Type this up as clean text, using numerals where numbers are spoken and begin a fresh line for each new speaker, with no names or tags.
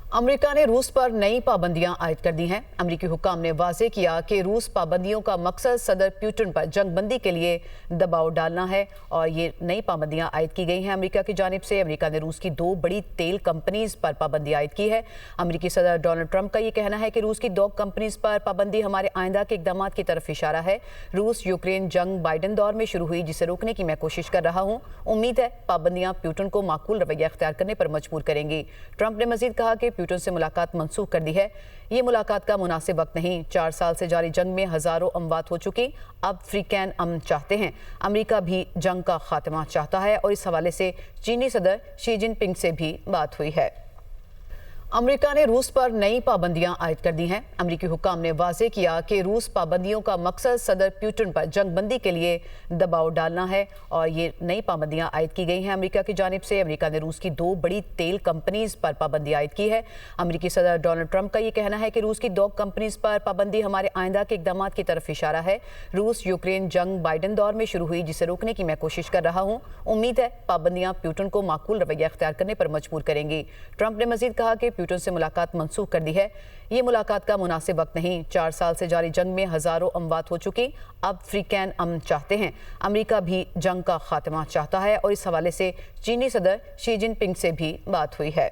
America ने रूस पर नई पाबंदियां आयद कर दी हैं। अमेरिकी हुक्काम ने वाज़ेह किया कि रूस पाबंदियों का मकसद सदर पुतिन पर जंगबंदी के लिए दबाव डालना है और ये नई पाबंदियां आयद की गई हैं अमेरिका की जानिब से। अमेरिका ने रूस की 2 बड़ी तेल कंपनीज पर पाबंदी आयद की है। अमेरिकी सदर डोनाल्ड ट्रंप का ये कहना है कि रूस की 2 कंपनीज पर पाबंदी हमारे आइंदा के इकदाम की तरफ इशारा है। रूस यूक्रेन जंग बाइडन दौर में शुरू हुई, जिसे रोकने की मैं कोशिश कर रहा हूँ। उम्मीद है पाबंदियां पुतिन को माकूल रवैया इख्तियार करने पर मजबूर करेंगी। ट्रंप ने मजीद कहा कि पुतिन से मुलाकात मनसूख कर दी है। ये मुलाकात का मुनासिब वक्त नहीं। 4 साल से जारी जंग में हजारों अमवात हो चुकी। अब फ्रीकैन अमन चाहते हैं। अमेरिका भी जंग का खात्मा चाहता है और इस हवाले से चीनी सदर शी जिनपिंग से भी बात हुई है। अमेरिका ने रूस पर नई पाबंदियां आयद कर दी हैं। अमेरिकी हुक्काम ने वाज़ेह किया कि रूस पाबंदियों का मकसद सदर पुतिन पर जंगबंदी के लिए दबाव डालना है और ये नई पाबंदियां आयद की गई हैं अमेरिका की जानिब से। अमेरिका ने रूस की 2 बड़ी तेल कंपनीज पर पाबंदी आयद की है। अमेरिकी सदर डोनाल्ड ट्रंप का ये कहना है कि रूस की 2 कंपनीज पर पाबंदी हमारे आइंदा के इकदाम की तरफ इशारा है। रूस यूक्रेन जंग बाइडन दौर में शुरू हुई, जिसे रोकने की मैं कोशिश कर रहा हूँ। उम्मीद है पाबंदियां पुतिन को माकूल रवैया इख्तियार करने पर मजबूर करेंगी। ट्रंप ने मजीद कहा कि पुतिन से मुलाकात मनसूख कर दी है। ये मुलाकात का मुनासिब वक्त नहीं। 4 साल से जारी जंग में हजारों अमवात हो चुकी। अब फ्रीकैन अमन चाहते हैं। अमेरिका भी जंग का खात्मा चाहता है और इस हवाले से चीनी सदर शी जिनपिंग से भी बात हुई है।